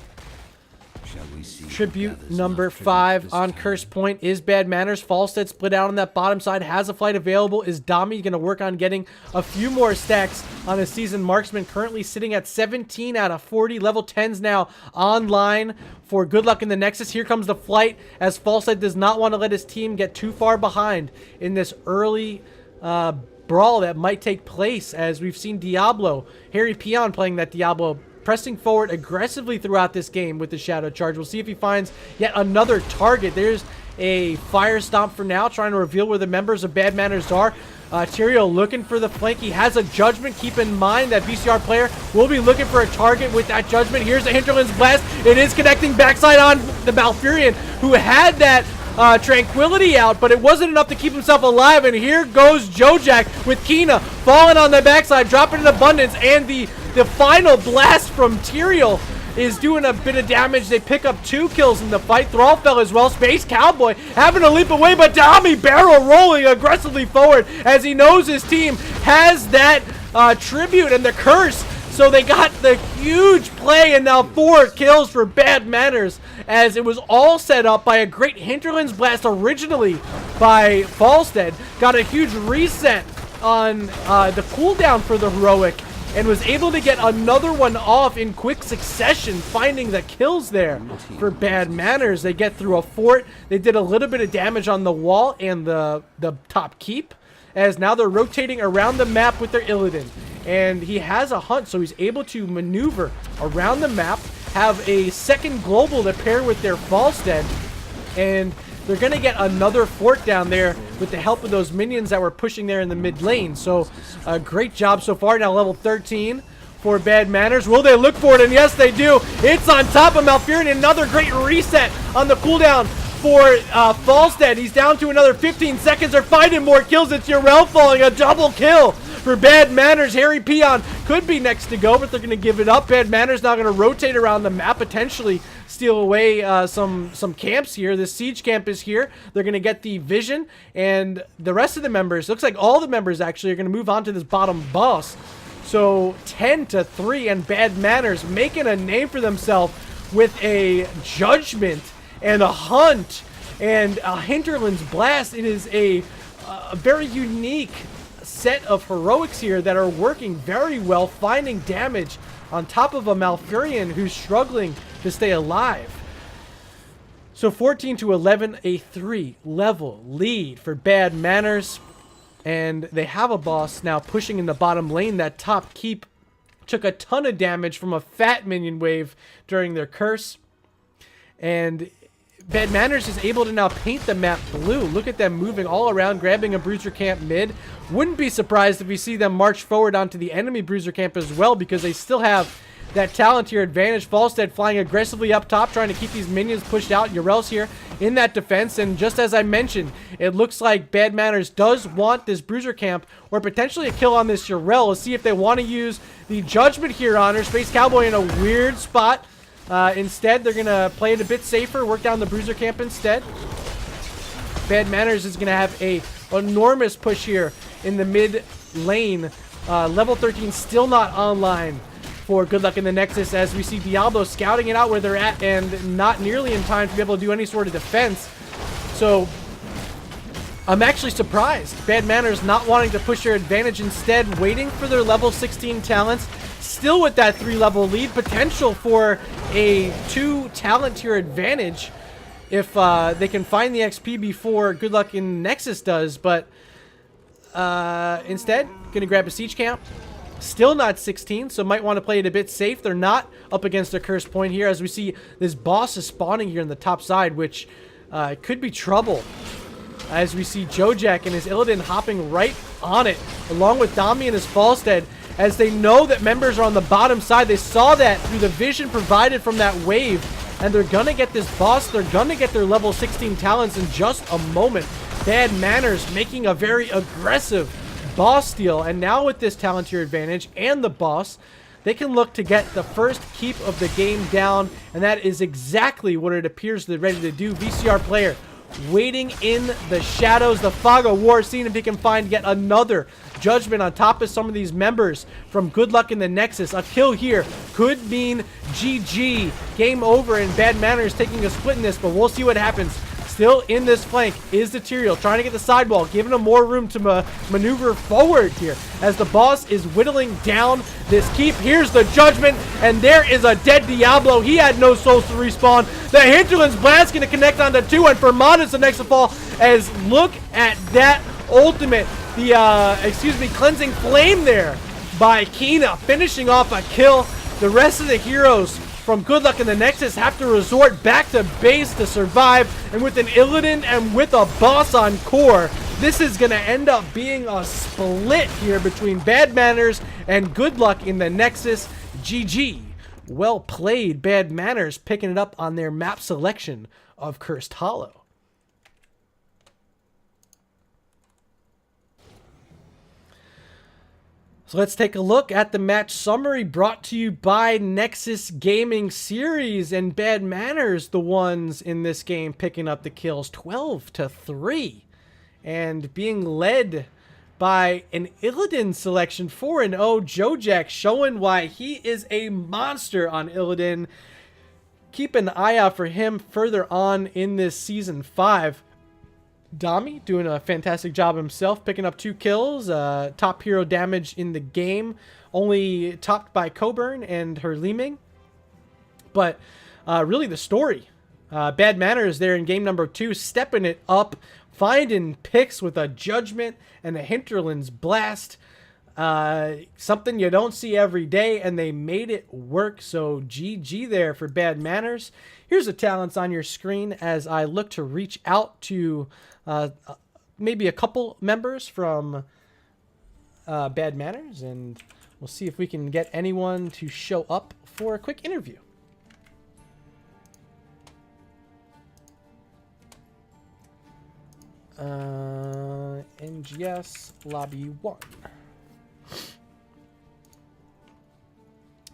Tribute number 5 on Curse Point is Bad Manners. Falstead split out on that bottom side, has a flight available. Is Dami going to work on getting a few more stacks on his seasoned marksman, currently sitting at 17 out of 40. Level 10s now online for Good Luck in the Nexus. Here comes the flight, as Falstead does not want to let his team get too far behind in this early brawl that might take place, as we've seen Diablo, Harry Peon playing that Diablo pressing forward aggressively throughout this game with the Shadow Charge. We'll see if he finds yet another target. There's a Fire Stomp for now, trying to reveal where the members of Bad Manners are. Tyrael looking for the flank. He has a Judgment. Keep in mind that VCR player will be looking for a target with that Judgment. Here's the Hinterland's Blast. It is connecting backside on the Malfurion, who had that Tranquility out, but it wasn't enough to keep himself alive. And here goes Jojak with Kina falling on the backside, dropping in abundance, and the final blast from Tyrael is doing a bit of damage. They pick up 2 kills in the fight. Thrall fell as well. Space Cowboy having to leap away, but Dami barrel rolling aggressively forward as he knows his team has that tribute and the curse. So they got the huge play, and now 4 kills for Bad Manners, as it was all set up by a great Hinterland's Blast originally by Falstead. Got a huge reset on the cooldown for the Heroic, and was able to get another one off in quick succession, finding the kills there for Bad Manners. They get through a fort. They did a little bit of damage on the wall and the top keep, as now they're rotating around the map with their Illidan. And he has a hunt, so he's able to maneuver around the map, have a second global to pair with their Falstead, and they're going to get another fort down there with the help of those minions that were pushing there in the mid lane. So a great job so far. Now level 13 for Bad Manners. Will they look for it? And yes, they do. It's on top of Malfurion. Another great reset on the cooldown for Falstead. He's down to another 15 seconds. They're finding more kills. It's Yrel falling. A double kill for Bad Manners. Harry Peon could be next to go, but they're going to give it up. Bad Manners now going to rotate around the map, potentially steal away some camps here. This siege camp is here. They're going to get the vision, and the rest of the members, looks like all the members actually, are going to move on to this bottom boss. So 10-3, and Bad Manners making a name for themselves with a Judgment and a Hunt and a Hinterland's Blast. It is a very unique set of heroics here that are working very well, finding damage on top of a Malfurion who's struggling to stay alive. So 14-11, a 3-level lead for Bad Manners, and they have a boss now pushing in the bottom lane. That top keep took a ton of damage from a fat minion wave during their curse, and Bad Manners is able to now paint the map blue. Look at them moving all around, grabbing a bruiser camp mid. Wouldn't be surprised if we see them march forward onto the enemy bruiser camp as well, because they still have that talent here advantage. Falstead flying aggressively up top, trying to keep these minions pushed out. Yrel's here in that defense, and just as I mentioned, it looks like Bad Manners does want this bruiser camp, or potentially a kill on this Yrel. Let's see if they want to use the Judgment here on her. Space Cowboy in a weird spot. Instead, they're going to play it a bit safer, work down the bruiser camp instead. Bad Manners is going to have a enormous push here in the mid lane. Level 13 still not online for Good Luck in the Nexus, as we see Diablo scouting it out where they're at, and not nearly in time to be able to do any sort of defense. So I'm actually surprised. Bad Manners not wanting to push their advantage, instead waiting for their level 16 talents. Still with that 3-level lead, potential for a 2 talent tier advantage if they can find the XP before Good Luck in Nexus does. But instead, gonna grab a siege camp. Still not 16, so might want to play it a bit safe. They're not up against a curse point here, as we see this boss is spawning here on the top side, which could be trouble, as we see Jojak and his Illidan hopping right on it, along with Dami and his Falstead, as they know that members are on the bottom side. They saw that through the vision provided from that wave, and they're gonna get this boss. They're gonna get their level 16 talents in just a moment. Bad Manners making a very aggressive boss steal, and now with this talent tier advantage and the boss, they can look to get the first keep of the game down, and that is exactly what it appears they're ready to do. VCR player waiting in the shadows, the fog of war, seeing if he can find yet another Judgment on top of some of these members from Good Luck in the Nexus. A kill here could mean GG, game over, and Bad Manners taking a split in this, but we'll see what happens. Still in this flank is the Tyrael, trying to get the sidewall, giving him more room to maneuver forward here as the boss is whittling down this keep. Here's the Judgment, and there is a dead Diablo. He had no souls to respawn. The Hinterland's Blast going to connect onto 2, and Fermana's the next to fall, as look at that ultimate, the Cleansing Flame there by Kina, finishing off a kill The rest of the heroes from Good Luck in the Nexus have to resort back to base to survive. And with an Illidan and with a boss on core, this is going to end up being a split here between Bad Manners and Good Luck in the Nexus. GG. Well played, Bad Manners, picking it up on their map selection of Cursed Hollow. So let's take a look at the match summary brought to you by Nexus Gaming Series, and Bad Manners, the ones in this game picking up the kills 12-3 and being led by an Illidan selection 4-0. Jojack showing why he is a monster on Illidan. Keep an eye out for him further on in this Season 5. Dami doing a fantastic job himself, picking up 2 kills, top hero damage in the game, only topped by Coburn and her Li-Ming. But really the story, Bad Manners there in game number 2, stepping it up, finding picks with a Judgment and a Hinterland's Blast. Something you don't see every day, and they made it work. So GG there for Bad Manners. Here's the talents on your screen as I look to reach out to maybe a couple members from Bad Manners, and we'll see if we can get anyone to show up for a quick interview. NGS lobby 1.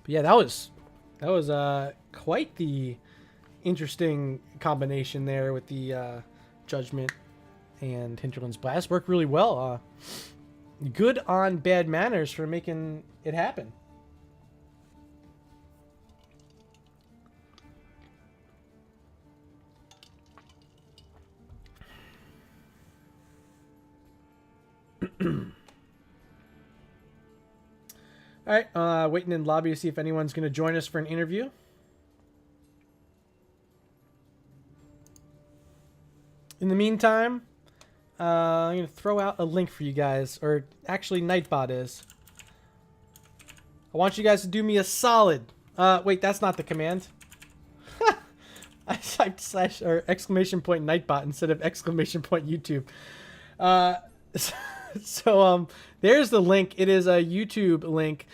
But yeah, that was quite the interesting combination there with the Judgment and Hinterland's Blast. Worked really well. Good on Bad Manners for making it happen. All right, waiting in lobby to see if anyone's going to join us for an interview. In the meantime, I'm going to throw out a link for you guys, or actually Nightbot is. I want you guys to do me a solid. Wait, that's not the command. I typed slash or exclamation point Nightbot instead of exclamation point YouTube. So there's the link. It is a YouTube link.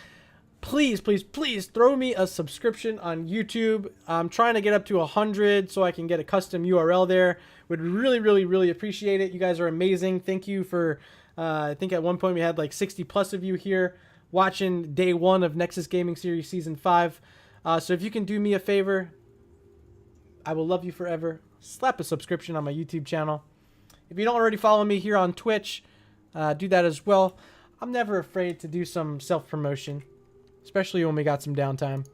Please, please, please throw me a subscription on YouTube. I'm trying to get up to 100 so I can get a custom URL there. Would really, really, really appreciate it. You guys are amazing. Thank you for, I think at one point we had like 60 plus of you here watching day 1 of Nexus Gaming Series Season 5. So if you can do me a favor, I will love you forever. Slap a subscription on my YouTube channel. If you don't already follow me here on Twitch, do that as well. I'm never afraid to do some self-promotion, especially when we got some downtime.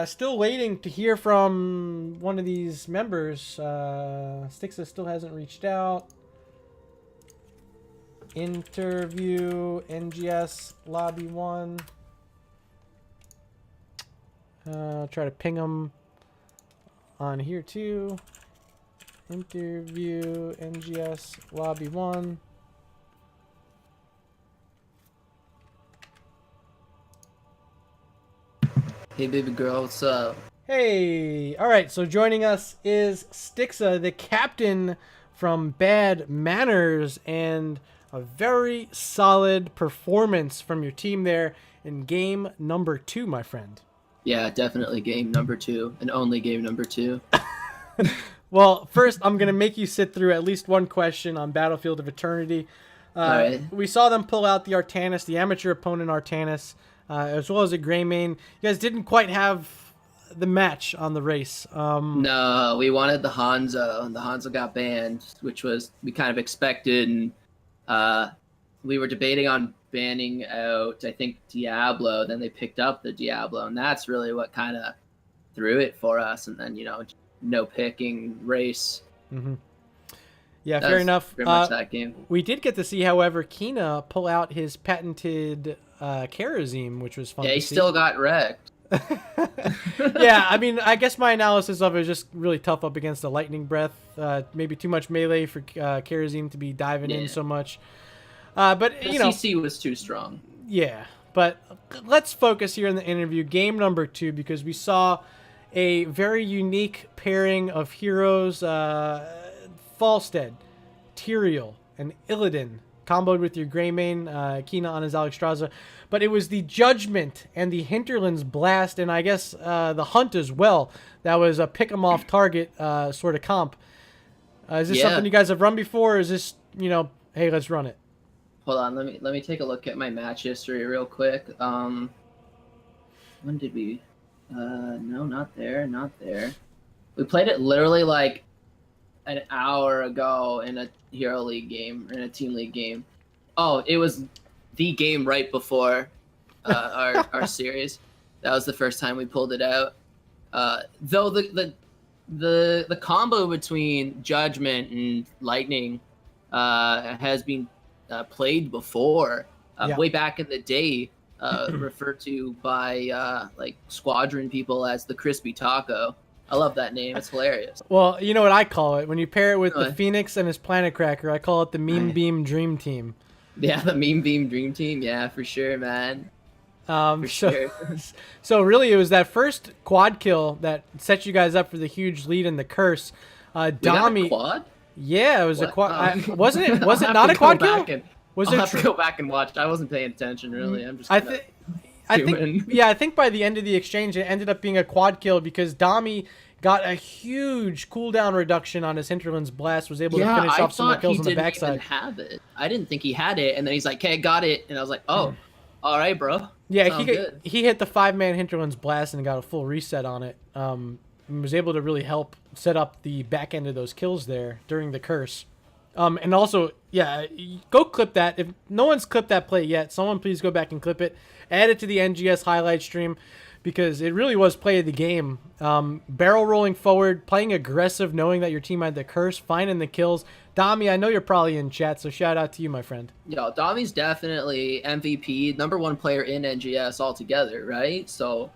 Still waiting to hear from one of these members. Stixa still hasn't reached out. Interview, NGS, lobby 1. Try to ping them on here too. Interview, NGS, lobby 1. Hey baby girl, what's up? Hey, all right, so joining us is Stixa, the captain from Bad Manners, and a very solid performance from your team there in game number 2, my friend. Yeah, definitely game number 2, and only game number 2. Well, first, I'm going to make you sit through at least one question on Battlefield of Eternity. Alright. We saw them pull out the Artanis, the amateur opponent Artanis, as well as a Greymane. You guys didn't quite have the match on the race. No, we wanted the Hanzo, and the Hanzo got banned, which was we kind of expected, and we were debating on banning out, I think, Diablo. Then they picked up the Diablo, and that's really what kind of threw it for us. And then, no picking race. Mm-hmm. Yeah, fair enough. Pretty much that game. We did get to see, however, Kina pull out his patented Kerosene, which was fun to see. Yeah, he still got wrecked. Yeah, I mean, I guess my analysis of it is just really tough up against the Lightning Breath. Maybe too much melee for Kerosene to be diving in so much. But, The CC was too strong. Yeah, But let's focus here in the interview, game number 2, because we saw a very unique pairing of heroes, Falstead, Tyrael, and Illidan, comboed with your Greymane, Kina on his Alexstrasza. But it was the Judgment and the Hinterland's Blast, and I guess the Hunt as well. That was a pick-em-off target sort of comp. Is this something you guys have run before, or is this, hey, let's run it? Hold on, let me take a look at my match history real quick. When did we... no, not there. We played it literally like an hour ago in a Hero League game, in a Team League game. Oh, it was the game right before our series. That was the first time we pulled it out. Though the combo between Judgment and Lightning has been played before, way back in the day. Referred to by like Squadron people as the Crispy Taco. I love that name. It's hilarious. Well, you know what I call it? When you pair it with the Phoenix and his Planet Cracker, I call it the Meme Beam Dream Team. Yeah, the Meme Beam Dream Team. Yeah, for sure, man. Sure. So really, it was that first quad kill that set you guys up for the huge lead in the curse. Dami. A quad? Yeah, it was a quad. Wasn't it? Was it not a quad kill? I'll have to go back and watch. I wasn't paying attention really. I'm just. I think by the end of the exchange, it ended up being a quad kill because Dami got a huge cooldown reduction on his Hinterland's Blast, was able to finish off some of the kills on the backside. Have it. I didn't think he had it, and then he's like, "Okay, I got it," and I was like, "Oh, all right, bro." Yeah, he hit the 5-man Hinterland's Blast and got a full reset on it. And was able to really help set up the back end of those kills there during the curse. And also, go clip that. If no one's clipped that play yet, someone please go back and clip it. Add it to the NGS highlight stream because it really was play of the game. Barrel rolling forward, playing aggressive, knowing that your team had the curse, finding the kills. Dami, I know you're probably in chat, so shout out to you, my friend. Yo, Dami's definitely MVP, #1 player in NGS altogether, right? So,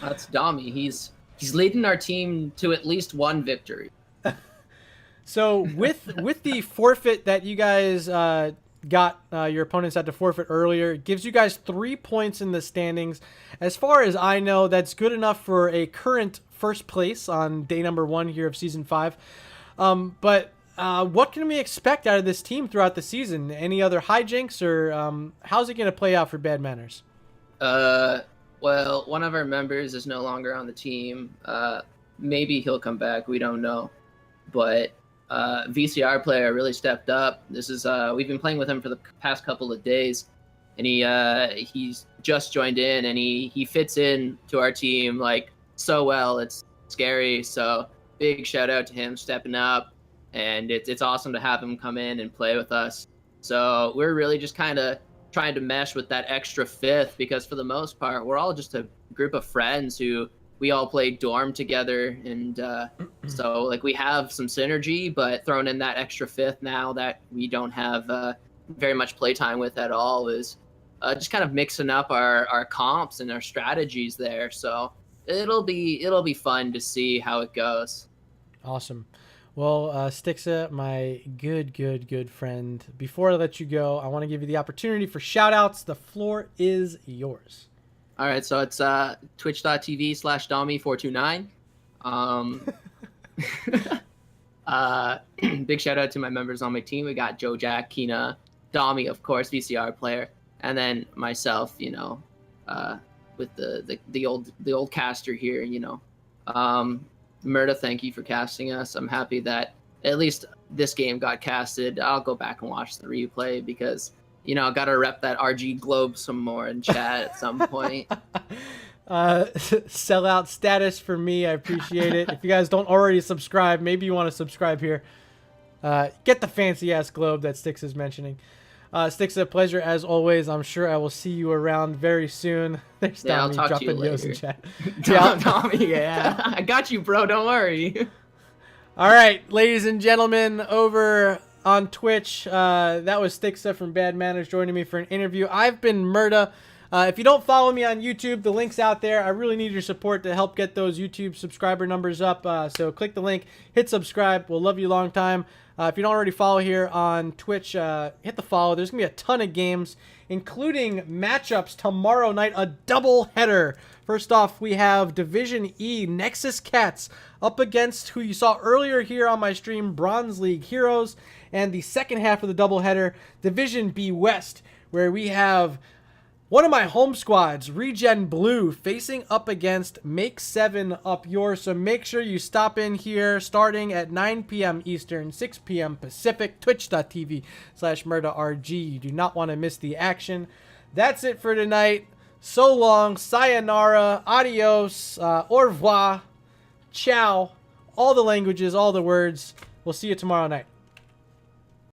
that's Dami. He's leading our team to at least one victory. So with the forfeit that you guys got, your opponents had to forfeit earlier, it gives you guys 3 points in the standings. As far as I know, that's good enough for a current first place on day number 1 here of Season 5. But what can we expect out of this team throughout the season? Any other hijinks, or how's it going to play out for Bad Manners? Well, one of our members is no longer on the team. Maybe he'll come back. We don't know. But VCR player really stepped up. This is we've been playing with him for the past couple of days, and he's just joined in, and he fits in to our team like so well. It's scary. So big shout out to him stepping up, and it's awesome to have him come in and play with us. So we're really just kind of trying to mesh with that extra fifth, because for the most part we're all just a group of friends who we all play dorm together, and so like we have some synergy, but throwing in that extra fifth now that we don't have very much playtime with at all is just kind of mixing up our comps and our strategies there. So it'll be fun to see how it goes. Awesome. Well, Stixa, my good friend, before I let you go, I want to give you the opportunity for shout outs. The floor is yours. All right, so it's twitch.tv/Dami429. Big shout out to my members on my team. We got Joe, Jack, Kina, Dami, of course, VCR player, and then myself, with the old caster here, Murda, thank you for casting us. I'm happy that at least this game got casted. I'll go back and watch the replay because I got to rep that RG Globe some more in chat at some point. Sellout status for me. I appreciate it. If you guys don't already subscribe, maybe you want to subscribe here. Get the fancy-ass globe that Styx is mentioning. Styx, a pleasure as always. I'm sure I will see you around very soon. There's Tommy dropping yos in chat. Tommy, yeah. I got you, bro. Don't worry. All right, ladies and gentlemen, over on Twitch, that was Stixa from Bad Manners joining me for an interview. I've been Murda. If you don't follow me on YouTube, the link's out there. I really need your support to help get those YouTube subscriber numbers up. So click the link, hit subscribe. We'll love you a long time. If you don't already follow here on Twitch, hit the follow. There's going to be a ton of games, including matchups tomorrow night, a double header. First off, we have Division E Nexus Cats up against who you saw earlier here on my stream, Bronze League Heroes. And the second half of the doubleheader, Division B West, where we have one of my home squads, Regen Blue, facing up against Make 7 Up Yours. So make sure you stop in here starting at 9 p.m. Eastern, 6 p.m. Pacific, twitch.tv/MurdaRG. You do not want to miss the action. That's it for tonight. So long, sayonara, adios, au revoir, ciao, all the languages, all the words. We'll see you tomorrow night.